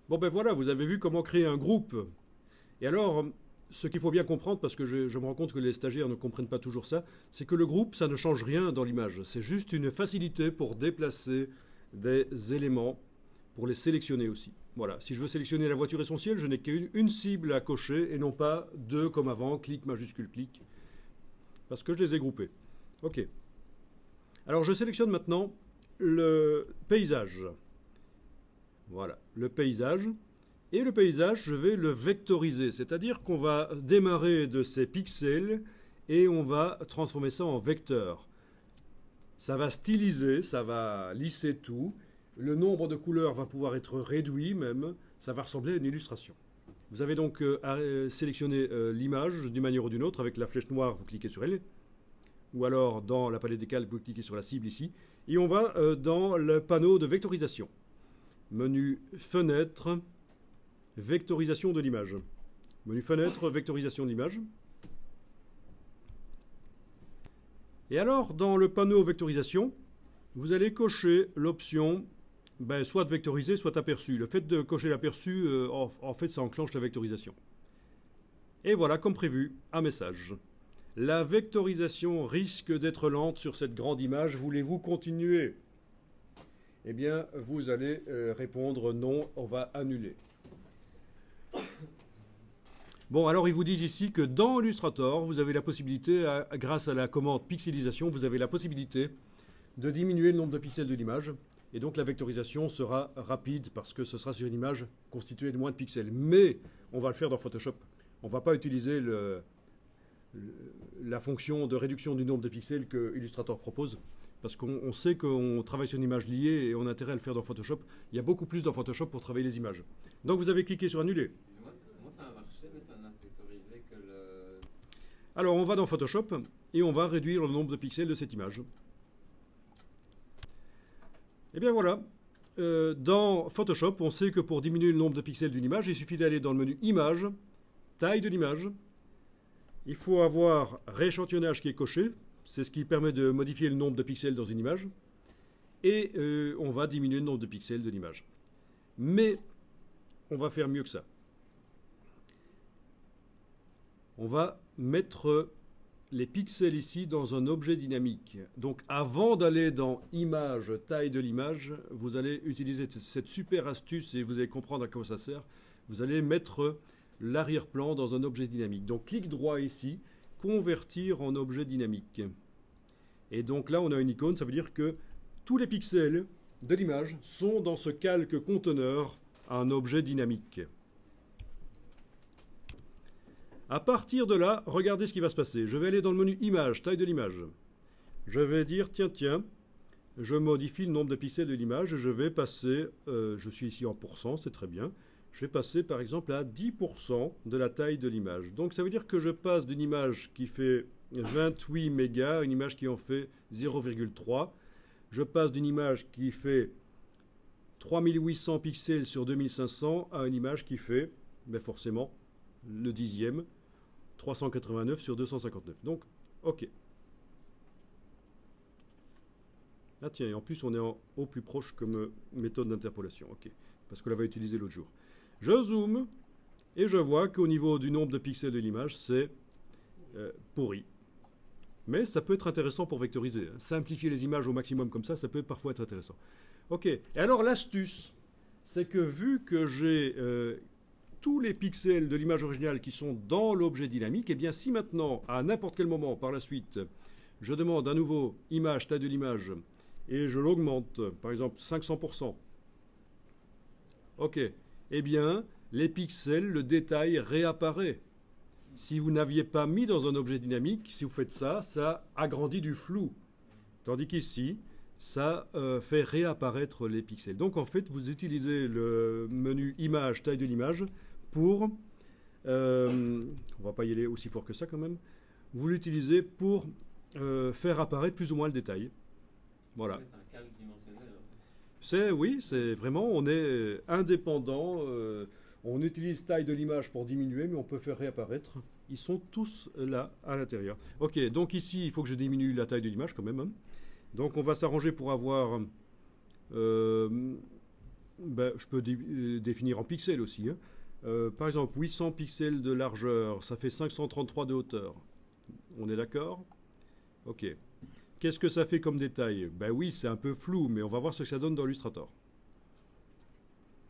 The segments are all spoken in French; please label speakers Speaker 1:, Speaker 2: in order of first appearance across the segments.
Speaker 1: Bon ben voilà, vous avez vu comment créer un groupe. Et alors, ce qu'il faut bien comprendre, parce que je me rends compte que les stagiaires ne comprennent pas toujours ça, c'est que le groupe, ça ne change rien dans l'image. C'est juste une facilité pour déplacer des éléments, pour les sélectionner aussi. Voilà, si je veux sélectionner la voiture essentielle, je n'ai qu'une cible à cocher et non pas deux comme avant, clic, majuscule, clic, parce que je les ai groupés. Ok. Alors je sélectionne maintenant le paysage. Voilà, le paysage. Et le paysage, je vais le vectoriser, c'est-à-dire qu'on va démarrer de ces pixels et on va transformer ça en vecteur. Ça va styliser, ça va lisser tout. Le nombre de couleurs va pouvoir être réduit même. Ça va ressembler à une illustration. Vous avez donc à sélectionner l'image d'une manière ou d'une autre. Avec la flèche noire, vous cliquez sur elle. Ou alors, dans la palette des calques, vous cliquez sur la cible ici. Et on va dans le panneau de vectorisation. Menu Fenêtre, vectorisation de l'image. Menu Fenêtre, vectorisation de l'image. Et alors, dans le panneau vectorisation, vous allez cocher l'option soit de vectoriser, soit aperçu. Le fait de cocher l'aperçu, en fait, ça enclenche la vectorisation. Et voilà, comme prévu, un message. La vectorisation risque d'être lente sur cette grande image. Voulez-vous continuer? Eh bien, vous allez répondre non, on va annuler. Bon, alors ils vous disent ici que dans Illustrator, vous avez la possibilité, grâce à la commande pixelisation, vous avez la possibilité de diminuer le nombre de pixels de l'image. Et donc la vectorisation sera rapide parce que ce sera sur une image constituée de moins de pixels. Mais on va le faire dans Photoshop. On ne va pas utiliser la fonction de réduction du nombre de pixels que Illustrator propose. Parce qu'on sait qu'on travaille sur une image liée et on a intérêt à le faire dans Photoshop. Il y a beaucoup plus dans Photoshop pour travailler les images. Donc vous avez cliqué sur annuler.
Speaker 2: Moi ça a marché, mais ça n'a vectorisé que le...
Speaker 1: Alors on va dans Photoshop et on va réduire le nombre de pixels de cette image. Et bien voilà, dans Photoshop, on sait que pour diminuer le nombre de pixels d'une image, il suffit d'aller dans le menu Image, Taille de l'image. Il faut avoir Rééchantillonnage qui est coché, c'est ce qui permet de modifier le nombre de pixels dans une image. Et on va diminuer le nombre de pixels de l'image. Mais on va faire mieux que ça. On va mettre les pixels ici dans un objet dynamique. Donc avant d'aller dans Image, taille de l'image, vous allez utiliser cette super astuce et vous allez comprendre à quoi ça sert. Vous allez mettre l'arrière-plan dans un objet dynamique. Donc clic droit ici, convertir en objet dynamique. Et donc là on a une icône, ça veut dire que tous les pixels de l'image sont dans ce calque conteneur un objet dynamique. À partir de là, regardez ce qui va se passer. Je vais aller dans le menu Image, taille de l'image. Je vais dire, tiens, je modifie le nombre de pixels de l'image. Je vais passer, je suis ici en pourcent, c'est très bien. Je vais passer par exemple à 10% de la taille de l'image. Donc ça veut dire que je passe d'une image qui fait 28 mégas à une image qui en fait 0,3. Je passe d'une image qui fait 3800 pixels sur 2500 à une image qui fait, forcément, le dixième, 389 sur 259. Donc, OK. Ah tiens, et en plus on est au plus proche comme méthode d'interpolation. OK. Parce qu'on l'avait utilisé l'autre jour. Je zoome et je vois qu'au niveau du nombre de pixels de l'image, c'est pourri. Mais ça peut être intéressant pour vectoriser. Simplifier les images au maximum comme ça peut parfois être intéressant. OK. Et alors l'astuce, c'est que vu que j'ai tous les pixels de l'image originale qui sont dans l'objet dynamique, et bien si maintenant, à n'importe quel moment par la suite, je demande à nouveau image, taille de l'image, et je l'augmente, par exemple 500%, ok, eh bien les pixels, le détail réapparaît. Si vous n'aviez pas mis dans un objet dynamique, si vous faites ça, ça agrandit du flou. Tandis qu'ici, ça fait réapparaître les pixels. Donc en fait, vous utilisez le menu image, taille de l'image, pour, on ne va pas y aller aussi fort que ça quand même, vous l'utilisez pour faire apparaître plus ou moins le détail. Voilà.
Speaker 2: C'est un calque dimensionnel.
Speaker 1: Oui, c'est vraiment, on est indépendant, on utilise taille de l'image pour diminuer, mais on peut faire réapparaître. Ils sont tous là, à l'intérieur. Ok, donc ici, il faut que je diminue la taille de l'image quand même. Hein. Donc on va s'arranger pour avoir ben, je peux définir en pixels aussi, hein. Par exemple, 800 pixels de largeur, ça fait 533 de hauteur. On est d'accord? Ok. Qu'est-ce que ça fait comme détail? Ben oui, c'est un peu flou, mais on va voir ce que ça donne dans Illustrator.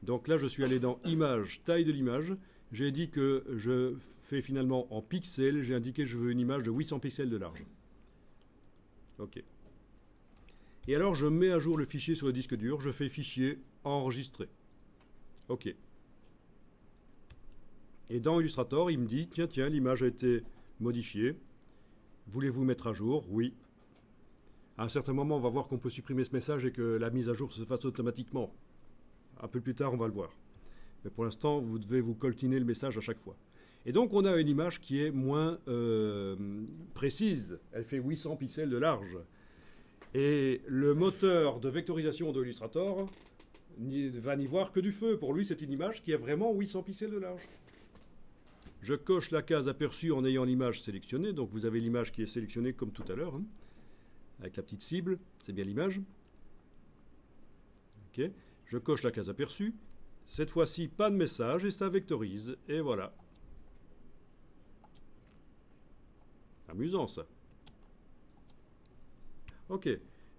Speaker 1: Donc là, je suis allé dans Image, taille de l'image. J'ai dit que je fais finalement en pixels. J'ai indiqué que je veux une image de 800 pixels de large. Ok. Et alors, je mets à jour le fichier sur le disque dur. Je fais fichier enregistré. Ok. Et dans Illustrator, il me dit, tiens, l'image a été modifiée. Voulez-vous mettre à jour? Oui. À un certain moment, on va voir qu'on peut supprimer ce message et que la mise à jour se fasse automatiquement. Un peu plus tard, on va le voir. Mais pour l'instant, vous devez vous coltiner le message à chaque fois. Et donc, on a une image qui est moins précise. Elle fait 800 pixels de large. Et le moteur de vectorisation de Illustrator va n'y voir que du feu. Pour lui, c'est une image qui a vraiment 800 pixels de large. Je coche la case aperçue en ayant l'image sélectionnée. Donc, vous avez l'image qui est sélectionnée comme tout à l'heure, hein, avec la petite cible. C'est bien l'image. Ok. Je coche la case aperçue. Cette fois-ci, pas de message et ça vectorise. Et voilà. Amusant, ça. Ok.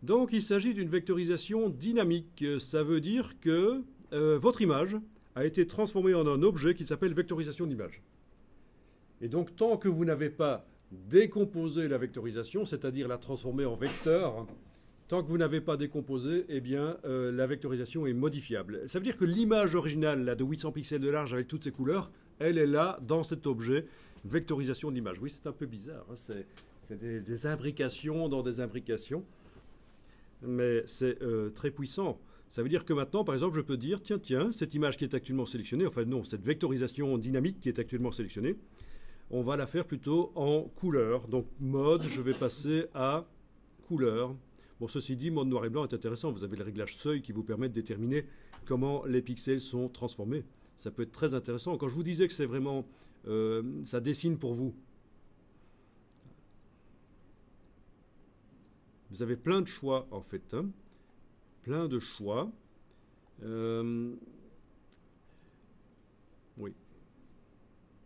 Speaker 1: Donc, il s'agit d'une vectorisation dynamique. Ça veut dire que votre image a été transformée en un objet qui s'appelle vectorisation d'image. Et donc, tant que vous n'avez pas décomposé la vectorisation, c'est-à-dire la transformer en vecteur, tant que vous n'avez pas décomposé, eh bien, la vectorisation est modifiable. Ça veut dire que l'image originale là, de 800 pixels de large avec toutes ces couleurs, elle est là, dans cet objet, vectorisation d'image. Oui, c'est un peu bizarre, hein, c'est des imbrications dans des imbrications, mais c'est très puissant. Ça veut dire que maintenant, par exemple, je peux dire, tiens, cette image qui est actuellement sélectionnée, enfin non, cette vectorisation dynamique qui est actuellement sélectionnée, on va la faire plutôt en couleur. Donc, mode, je vais passer à couleur. Bon, ceci dit, mode noir et blanc est intéressant. Vous avez le réglage seuil qui vous permet de déterminer comment les pixels sont transformés. Ça peut être très intéressant. Quand je vous disais que c'est vraiment... ça dessine pour vous. Vous avez plein de choix, en fait. Hein. Plein de choix. Oui.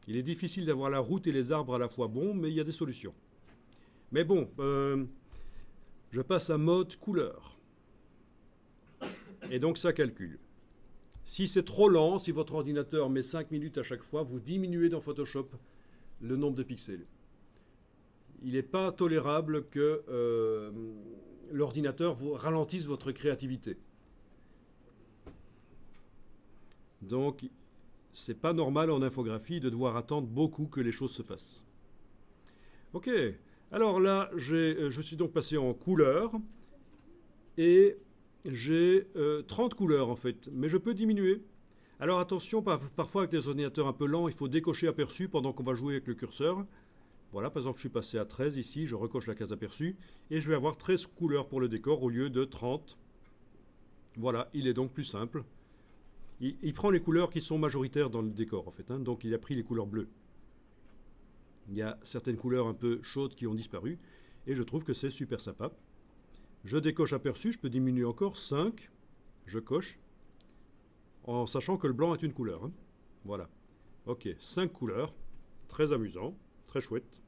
Speaker 1: Il est difficile d'avoir la route et les arbres à la fois bons, mais il y a des solutions. Mais bon... je passe à mode couleur. Et donc ça calcule. Si c'est trop lent, si votre ordinateur met 5 minutes à chaque fois, vous diminuez dans Photoshop le nombre de pixels. Il n'est pas tolérable que l'ordinateur vous ralentisse votre créativité. Donc, c'est pas normal en infographie de devoir attendre beaucoup que les choses se fassent. Ok. Alors là, je suis donc passé en couleur et j'ai 30 couleurs en fait, mais je peux diminuer. Alors attention, parfois avec des ordinateurs un peu lents, il faut décocher aperçu pendant qu'on va jouer avec le curseur. Voilà, par exemple, je suis passé à 13 ici, je recoche la case aperçu et je vais avoir 13 couleurs pour le décor au lieu de 30. Voilà, il est donc plus simple. Il prend les couleurs qui sont majoritaires dans le décor en fait, hein, donc il a pris les couleurs bleues. Il y a certaines couleurs un peu chaudes qui ont disparu. Et je trouve que c'est super sympa. Je décoche aperçu, je peux diminuer encore. 5. Je coche. En sachant que le blanc est une couleur. Hein. Voilà. Ok, 5 couleurs. Très amusant. Très chouette.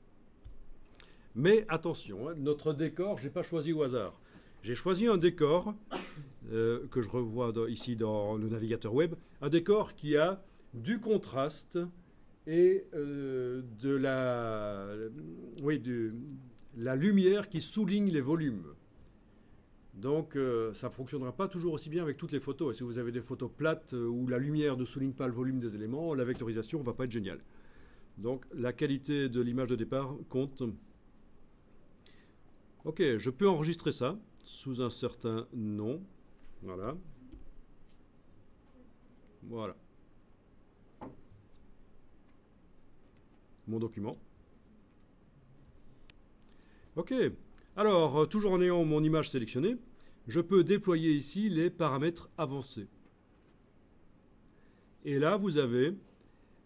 Speaker 1: Mais attention, hein, notre décor, je n'ai pas choisi au hasard. J'ai choisi un décor que je revois ici dans le navigateur web. Un décor qui a du contraste et de la lumière qui souligne les volumes. Donc ça ne fonctionnera pas toujours aussi bien avec toutes les photos. Et si vous avez des photos plates où la lumière ne souligne pas le volume des éléments, la vectorisation ne va pas être géniale. Donc la qualité de l'image de départ compte. Ok, je peux enregistrer ça sous un certain nom. Voilà. Voilà. Mon document. Ok. Alors, toujours en ayant mon image sélectionnée, je peux déployer ici les paramètres avancés. Et là, vous avez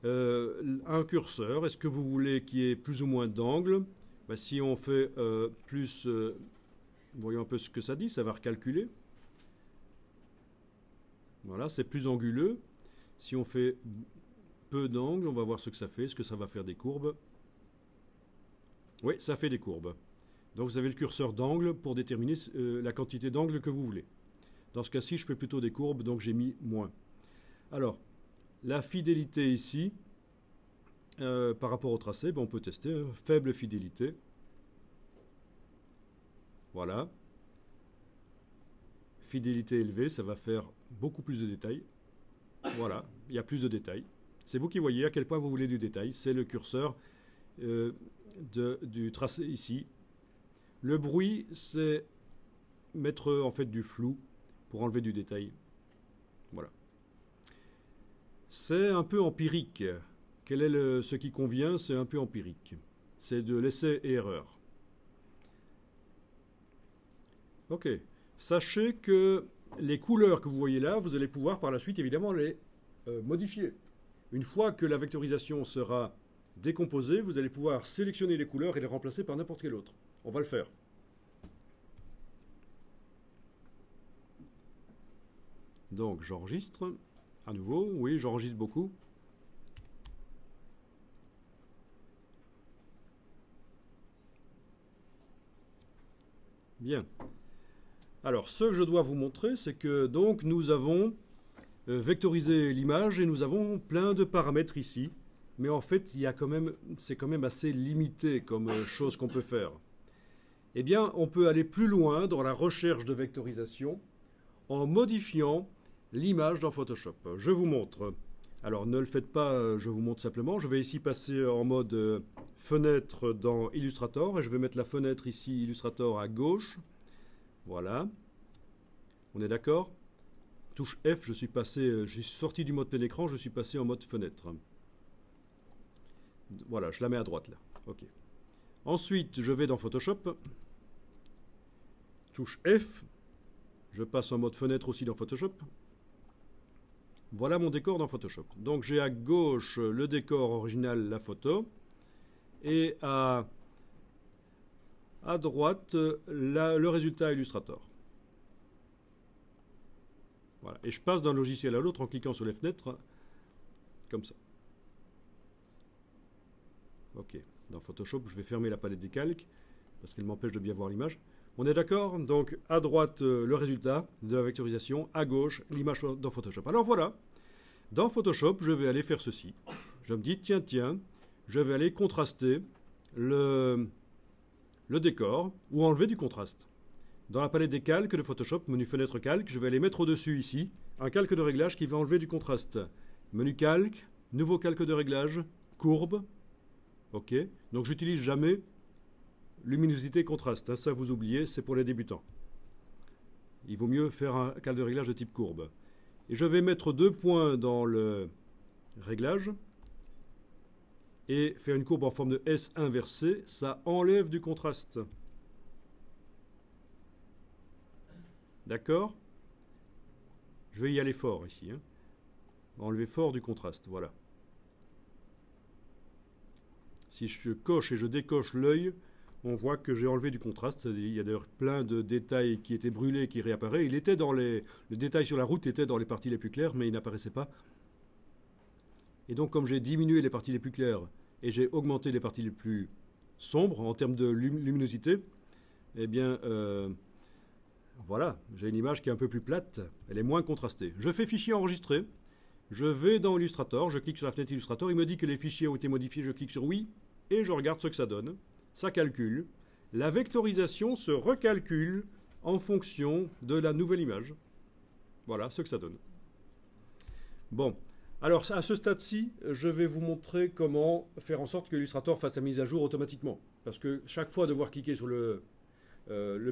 Speaker 1: un curseur. Est-ce que vous voulez qu'il y ait plus ou moins d'angle? Ben, si on fait plus... voyons un peu ce que ça dit, ça va recalculer. Voilà, c'est plus anguleux. Si on fait peu d'angles, on va voir ce que ça fait. Est-ce que ça va faire des courbes? Oui, ça fait des courbes. Donc vous avez le curseur d'angle pour déterminer la quantité d'angle que vous voulez. Dans ce cas-ci, je fais plutôt des courbes, donc j'ai mis moins. Alors, la fidélité ici, par rapport au tracé, on peut tester. Hein, faible fidélité. Voilà. Fidélité élevée, ça va faire beaucoup plus de détails. Voilà, il y a plus de détails. C'est vous qui voyez à quel point vous voulez du détail. C'est le curseur du tracé ici. Le bruit, c'est mettre en fait du flou pour enlever du détail. Voilà. C'est un peu empirique. Quel est ce qui convient? C'est un peu empirique. C'est de l'essai et erreur. Ok. Sachez que les couleurs que vous voyez là, vous allez pouvoir par la suite évidemment les modifier. Une fois que la vectorisation sera décomposée, vous allez pouvoir sélectionner les couleurs et les remplacer par n'importe quelle autre. On va le faire. Donc j'enregistre à nouveau. Oui, j'enregistre beaucoup. Bien. Alors, ce que je dois vous montrer, c'est que donc nous avons vectorisé l'image et nous avons plein de paramètres ici. Mais en fait, c'est quand même assez limité comme chose qu'on peut faire. Eh bien, on peut aller plus loin dans la recherche de vectorisation en modifiant l'image dans Photoshop. Je vous montre. Alors, ne le faites pas, je vous montre simplement. Je vais ici passer en mode fenêtre dans Illustrator et je vais mettre la fenêtre ici, Illustrator, à gauche. Voilà. On est d'accord? Touche F, je suis sorti du mode plein écran, je suis passé en mode fenêtre. Voilà, je la mets à droite là. Ok. Ensuite, je vais dans Photoshop. Touche F. Je passe en mode fenêtre aussi dans Photoshop. Voilà mon décor dans Photoshop. Donc j'ai à gauche le décor original, la photo. Et à droite, le résultat Illustrator. Voilà. Et je passe d'un logiciel à l'autre en cliquant sur les fenêtres, comme ça. Ok. Dans Photoshop, je vais fermer la palette des calques, parce qu'elle m'empêche de bien voir l'image. On est d'accord? Donc, à droite, le résultat de la vectorisation, à gauche, l'image dans Photoshop. Alors voilà, dans Photoshop, je vais aller faire ceci. Je me dis, tiens, je vais aller contraster le décor, ou enlever du contraste. Dans la palette des calques de Photoshop, menu fenêtre calque, je vais aller mettre au-dessus ici un calque de réglage qui va enlever du contraste. Menu calque, nouveau calque de réglage, courbe. Ok, donc j'utilise jamais luminosité et contraste. Hein, ça vous oubliez, c'est pour les débutants. Il vaut mieux faire un calque de réglage de type courbe. Et je vais mettre 2 points dans le réglage et faire une courbe en forme de S inversée. Ça enlève du contraste. D'accord? Je vais y aller fort ici. Hein. Enlever fort du contraste, voilà. Si je coche et je décoche l'œil, on voit que j'ai enlevé du contraste. Il y a d'ailleurs plein de détails qui étaient brûlés qui réapparaissent. Le détail sur la route était dans les parties les plus claires, mais il n'apparaissait pas. Et donc, comme j'ai diminué les parties les plus claires et j'ai augmenté les parties les plus sombres en termes de luminosité, eh bien, voilà, j'ai une image qui est un peu plus plate. Elle est moins contrastée. Je fais fichier enregistré. Je vais dans Illustrator, je clique sur la fenêtre Illustrator, il me dit que les fichiers ont été modifiés, je clique sur oui, et je regarde ce que ça donne. Ça calcule. La vectorisation se recalcule en fonction de la nouvelle image. Voilà ce que ça donne. Bon, alors à ce stade-ci, je vais vous montrer comment faire en sorte que Illustrator fasse la mise à jour automatiquement. Parce que chaque fois devoir cliquer sur le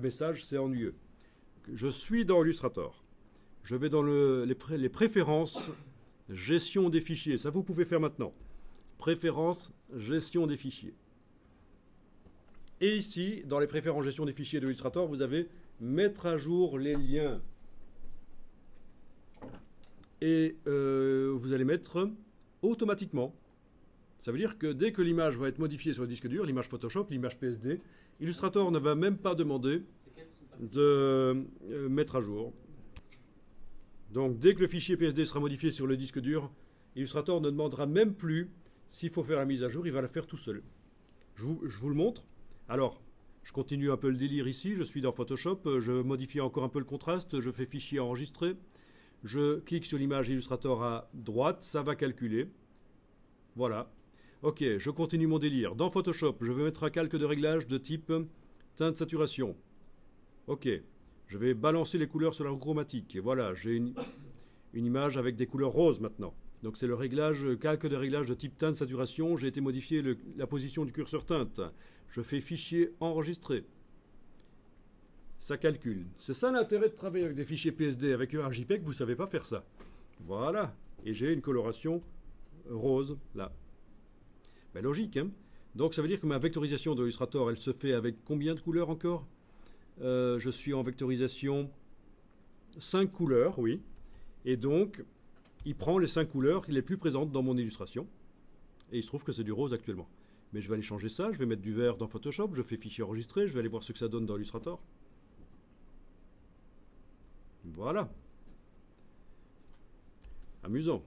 Speaker 1: message, c'est ennuyeux. Je suis dans Illustrator. Je vais dans les préférences, gestion des fichiers. Ça, vous pouvez faire maintenant. Préférences, gestion des fichiers. Et ici, dans les préférences gestion des fichiers de Illustrator, vous avez mettre à jour les liens. Et vous allez mettre automatiquement. Ça veut dire que dès que l'image va être modifiée sur le disque dur, l'image Photoshop, l'image PSD, Illustrator ne va même pas demander de mettre à jour. Donc dès que le fichier PSD sera modifié sur le disque dur, Illustrator ne demandera même plus s'il faut faire la mise à jour, il va la faire tout seul. Je vous le montre. Alors, je continue un peu le délire ici, je suis dans Photoshop, je modifie encore un peu le contraste, je fais fichier enregistré, je clique sur l'image Illustrator à droite, ça va calculer. Voilà. Ok, je continue mon délire. Dans Photoshop, je vais mettre un calque de réglage de type teinte saturation. Ok, je vais balancer les couleurs sur la chromatique. Et voilà, j'ai une image avec des couleurs roses maintenant. Donc c'est le réglage, calque de réglage de type teinte saturation. J'ai été modifier la position du curseur teinte. Je fais fichier enregistré. Ça calcule. C'est ça l'intérêt de travailler avec des fichiers PSD. Avec un JPEG, vous ne savez pas faire ça. Voilà. Et j'ai une coloration rose là. Ben, logique, hein. Donc ça veut dire que ma vectorisation de Illustrator, elle se fait avec combien de couleurs encore? Je suis en vectorisation 5 couleurs, oui. Et donc, il prend les 5 couleurs les plus présentes dans mon illustration. Et il se trouve que c'est du rose actuellement. Mais je vais aller changer ça, je vais mettre du vert dans Photoshop, je fais fichier enregistré, je vais aller voir ce que ça donne dans Illustrator. Voilà. Amusant.